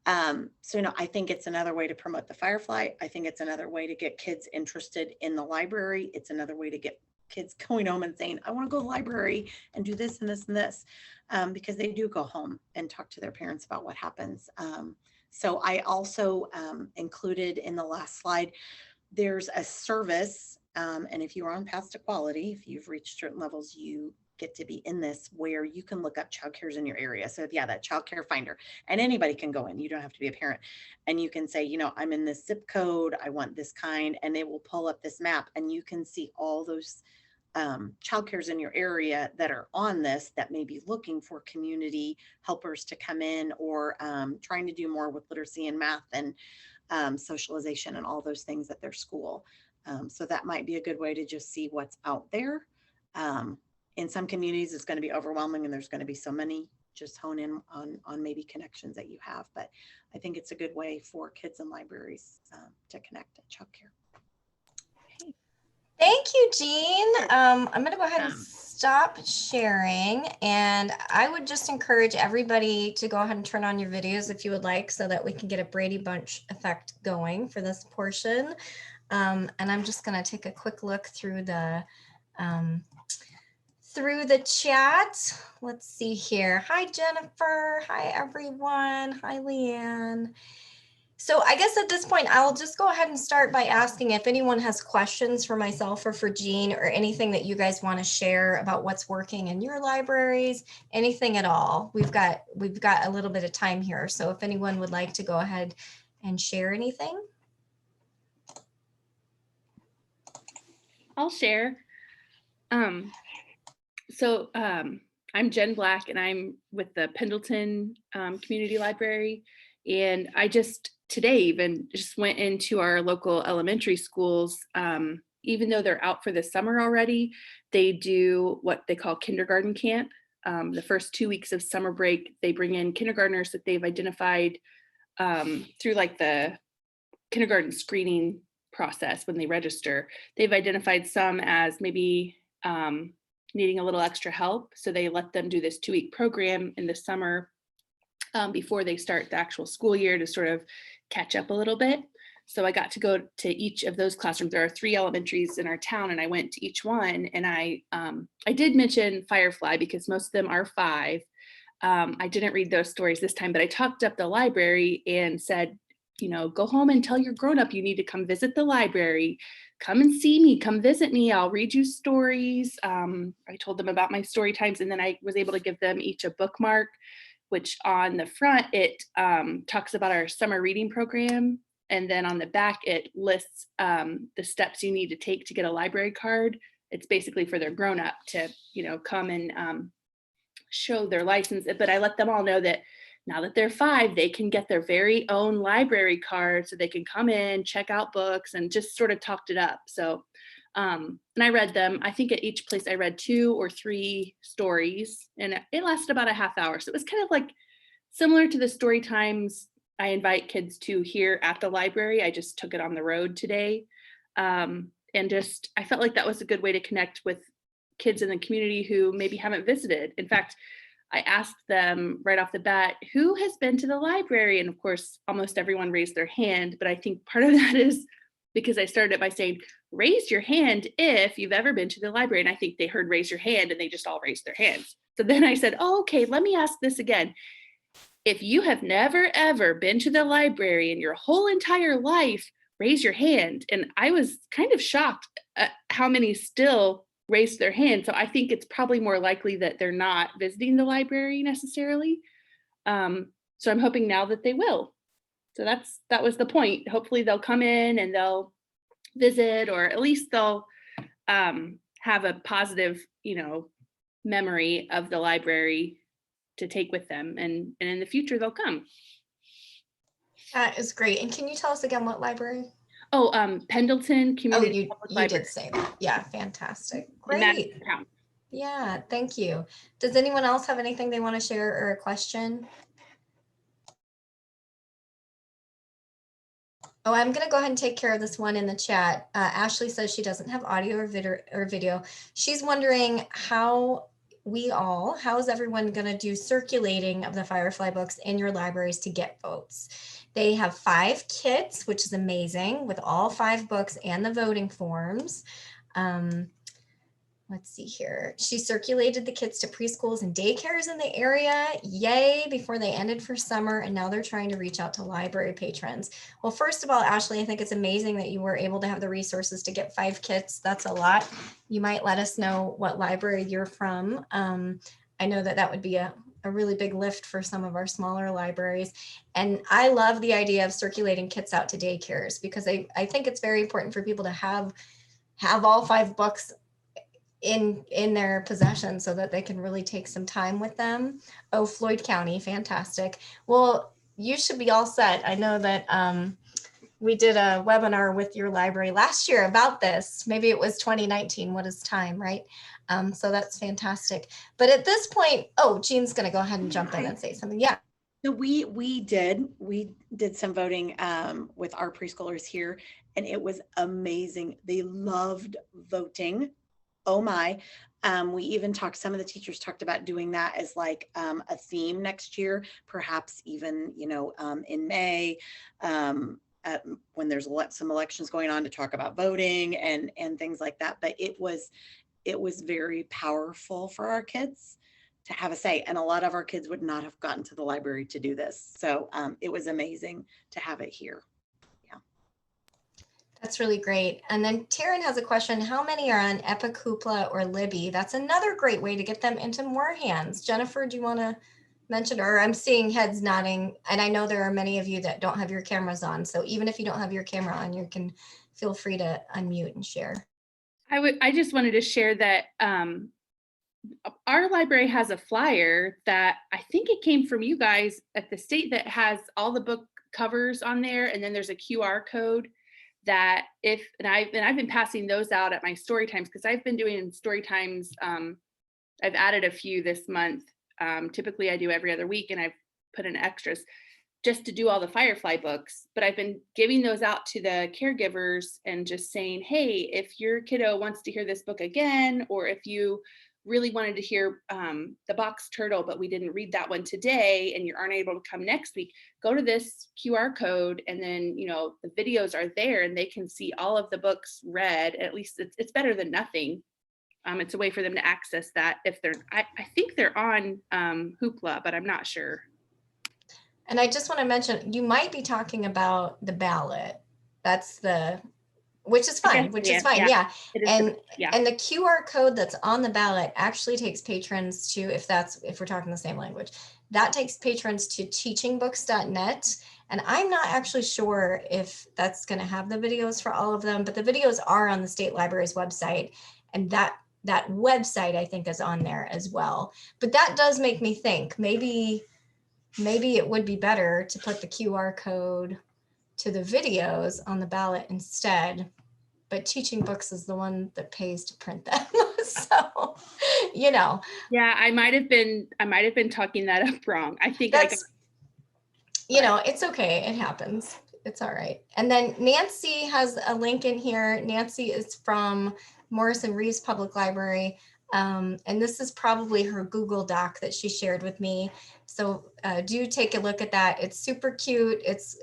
So, I think it's another way to promote the Firefly. I think it's another way to get kids interested in the library. It's another way to get kids going home and saying, I want to go to the library and do this and this and this, because they do go home and talk to their parents about what happens. So I also included in the last slide, there's a service, and if you are on Path to Quality, if you've reached certain levels, you get to be in this, where you can look up childcares in your area. So yeah, that childcare finder, and anybody can go in, you don't have to be a parent, and you can say, I'm in this zip code, I want this kind, and it will pull up this map, and you can see all those childcares in your area that are on this, that may be looking for community helpers to come in, or trying to do more with literacy and math and socialization and all those things at their school. So that might be a good way to just see what's out there. In some communities, it's going to be overwhelming, and there's going to be so many. Just hone in on maybe connections that you have. But I think it's a good way for kids and libraries to connect at childcare. Thank you, Jean. I'm going to go ahead and stop sharing, and I would just encourage everybody to go ahead and turn on your videos if you would like, so that we can get a Brady Bunch effect going for this portion. And I'm just going to take a quick look through the chat. Let's see here. Hi, Jennifer. Hi, everyone. Hi, Leanne. So I guess at this point, I'll just go ahead and start by asking if anyone has questions for myself or for Jean, or anything that you guys want to share about what's working in your libraries, anything at all. We've got a little bit of time here. So if anyone would like to go ahead and share anything. I'll share. So I'm Jen Black, and I'm with the Pendleton Community Library. And I today even just went into our local elementary schools. Even though they're out for the summer already, they do what they call kindergarten camp. The first 2 weeks of summer break, they bring in kindergartners that they've identified through like the kindergarten screening process. When they register, they've identified some as maybe needing a little extra help. So they let them do this 2-week program in the summer before they start the actual school year, to sort of catch up a little bit. So I got to go to each of those classrooms. There are 3 elementaries in our town, and I went to each one. And I did mention Firefly, because most of them are 5. I didn't read those stories this time, but I talked up the library and said, go home and tell your grown-up you need to come visit the library. Come and see me, come visit me. I'll read you stories. I told them about my story times, and then I was able to give them each a bookmark, which on the front, it talks about our summer reading program. And then on the back, it lists the steps you need to take to get a library card. It's basically for their grown-up to, come and show their license. But I let them all know that now that they're 5, they can get their very own library card, so they can come in, check out books, and just sort of talked it up. So, and I read them. I think at each place I read 2 or 3 stories, and it lasted about a half hour. So it was kind of like similar to the story times I invite kids to here at the library. I just took it on the road today. And I felt like that was a good way to connect with kids in the community who maybe haven't visited. In fact, I asked them right off the bat, who has been to the library? And of course, almost everyone raised their hand. But I think part of that is because I started it by saying, raise your hand if you've ever been to the library. And I think they heard raise your hand, and they just all raised their hands. So then I said, oh, okay, let me ask this again. If you have never, ever been to the library in your whole entire life, raise your hand. And I was kind of shocked at how many still raised their hand. So I think it's probably more likely that they're not visiting the library necessarily. So I'm hoping now that they will. So that was the point. Hopefully they'll come in and they'll visit, or at least they'll have a positive, memory of the library to take with them, and in the future they'll come. That is great. And can you tell us again what library? Oh, Pendleton Oh, Community Public you Library. did say that. Yeah, fantastic. in Madison Great. County. Yeah, thank you. Does anyone else have anything they want to share or a question? Oh, I'm going to go ahead and take care of this one in the chat. Ashley says she doesn't have audio or video. She's wondering how is everyone going to do circulating of the Firefly books in your libraries to get votes? They have 5 kits, which is amazing, with all 5 books and the voting forms. Let's see here. She circulated the kits to preschools and daycares in the area. Yay, before they ended for summer. And now they're trying to reach out to library patrons. Well, first of all, Ashley, I think it's amazing that you were able to have the resources to get 5 kits. That's a lot. You might let us know what library you're from. I know that would be a really big lift for some of our smaller libraries. And I love the idea of circulating kits out to daycares, because I think it's very important for people to have all 5 books in their possession so that they can really take some time with them. Oh, Floyd County, fantastic. Well, you should be all set. I know that we did a webinar with your library last year about this. Maybe it was 2019. What is time, right? So that's fantastic. But at this point, oh, Jean's going to go ahead and jump in and say something. Yeah. So we did some voting with our preschoolers here, and it was amazing. They loved voting. Oh my. We even some of the teachers talked about doing that as like a theme next year, perhaps even, in May, when there's some elections going on, to talk about voting and things like that. But it was very powerful for our kids to have a say. And a lot of our kids would not have gotten to the library to do this. So it was amazing to have it here. That's really great. And then Taryn has a question. How many are on Epic, Hoopla, or Libby? That's another great way to get them into more hands. Jennifer, do you want to mention, or I'm seeing heads nodding, and I know there are many of you that don't have your cameras on. So even if you don't have your camera on, you can feel free to unmute and share. I just wanted to share that our library has a flyer that I think it came from you guys at the state, that has all the book covers on there. And then there's a QR code that I've been passing those out at my story times, because I've been doing story times. I've added a few this month. Typically I do every other week, and I've put in extras just to do all the Firefly books. But I've been giving those out to the caregivers and just saying, hey, if your kiddo wants to hear this book again, or if you really wanted to hear The Box Turtle, but we didn't read that one today, and you aren't able to come next week, go to this QR code, and then, the videos are there, and they can see all of the books read. At least it's better than nothing. It's a way for them to access that. If I think they're on Hoopla, but I'm not sure. And I just want to mention, you might be talking about the ballot. Which is fine, yeah. And the QR code that's on the ballot actually takes patrons to, if we're talking the same language, that takes patrons to teachingbooks.net. And I'm not actually sure if that's going to have the videos for all of them, but the videos are on the state library's website. And that website, I think, is on there as well. But that does make me think maybe it would be better to put the QR code to the videos on the ballot instead. But Teaching Books is the one that pays to print them. So, Yeah, I might have been talking that up wrong. I think it's okay. It happens. It's all right. And then Nancy has a link in here. Nancy is from Morrison Reeves Public Library. And this is probably her Google Doc that she shared with me. So do take a look at that. It's super cute. It's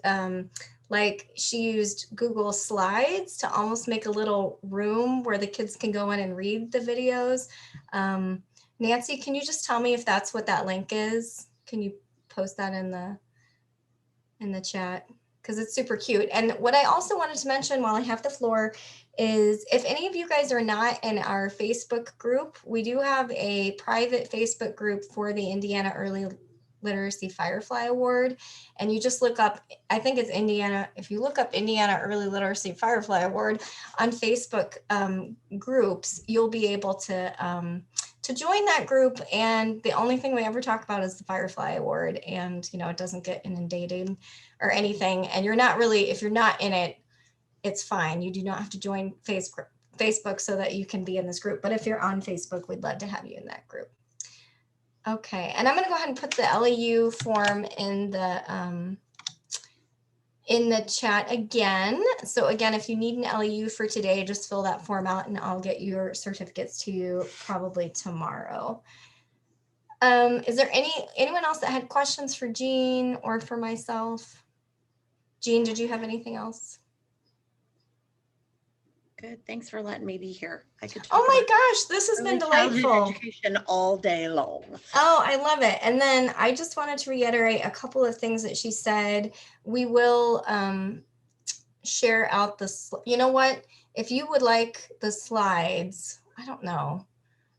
like she used Google Slides to almost make a little room where the kids can go in and read the videos. Nancy, can you just tell me if that's what that link is? Can you post that in the chat? because it's super cute. And what I also wanted to mention while I have the floor is if any of you guys are not in our Facebook group, we do have a private Facebook group for the Indiana Early Literacy Firefly Award. And you just look up, I think it's Indiana, if you look up Indiana Early Literacy Firefly Award on Facebook groups, you'll be able to join that group. And the only thing we ever talk about is the Firefly Award. And, you know, it doesn't get inundated or anything. And you're not really, if you're not in it, it's fine. You do not have to join Facebook so that you can be in this group. But if you're on Facebook, we'd love to have you in that group. Okay, and I'm going to go ahead and put the LEU form in the chat again. So again, if you need an LEU for today, just fill that form out and I'll get your certificates to you probably tomorrow. Is there anyone else that had questions for Jean or for myself? Jean, did you have anything else? Good. Thanks for letting me be here. I could. Oh my gosh, this has been delightful. Education all day long. Oh, I love it. And then I just wanted to reiterate a couple of things that she said. We will share out you know what? If you would like the slides, I don't know.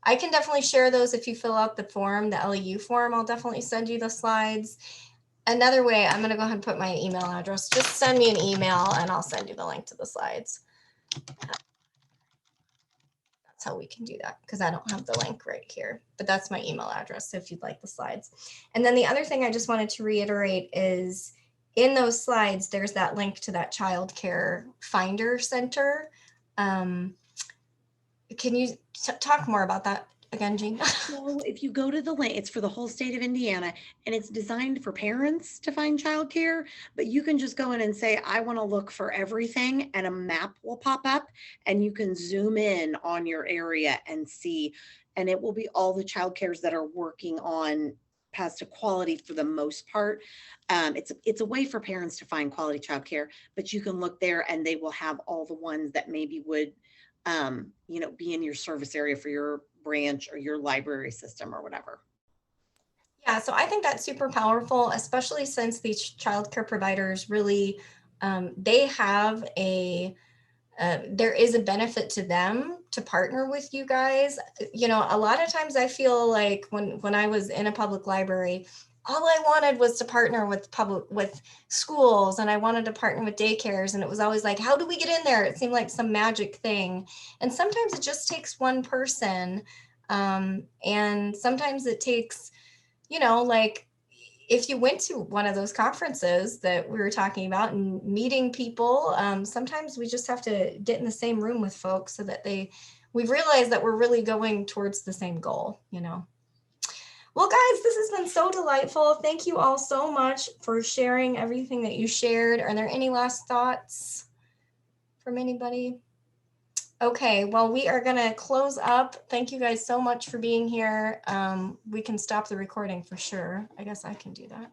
I can definitely share those if you fill out the form, the LEU form. I'll definitely send you the slides. Another way, I'm going to go ahead and put my email address. Just send me an email and I'll send you the link to the slides. That's how we can do that because I don't have the link right here, but that's my email address if you'd like the slides. And then the other thing I just wanted to reiterate is in those slides, there's that link to that child care finder center. Can you talk more about that again, Jean? So if you go to the link, it's for the whole state of Indiana and it's designed for parents to find childcare, but you can just go in and say, I want to look for everything and a map will pop up and you can zoom in on your area and see, and it will be all the childcares that are working on past equality for the most part. It's a way for parents to find quality childcare, but you can look there and they will have all the ones that maybe would be in your service area for your branch or your library system or whatever. Yeah, so I think that's super powerful, especially since these childcare providers really, they have there is a benefit to them to partner with you guys. You know, a lot of times I feel like when I was in a public library, all I wanted was to partner with schools and I wanted to partner with daycares. And it was always like, how do we get in there? It seemed like some magic thing. And sometimes it just takes one person. And sometimes it takes, like if you went to one of those conferences that we were talking about and meeting people, sometimes we just have to get in the same room with folks so that we've realized that we're really going towards the same goal, Well, guys, this has been so delightful. Thank you all so much for sharing everything that you shared. Are there any last thoughts from anybody? Okay, well, we are going to close up. Thank you guys so much for being here. We can stop the recording for sure. I guess I can do that.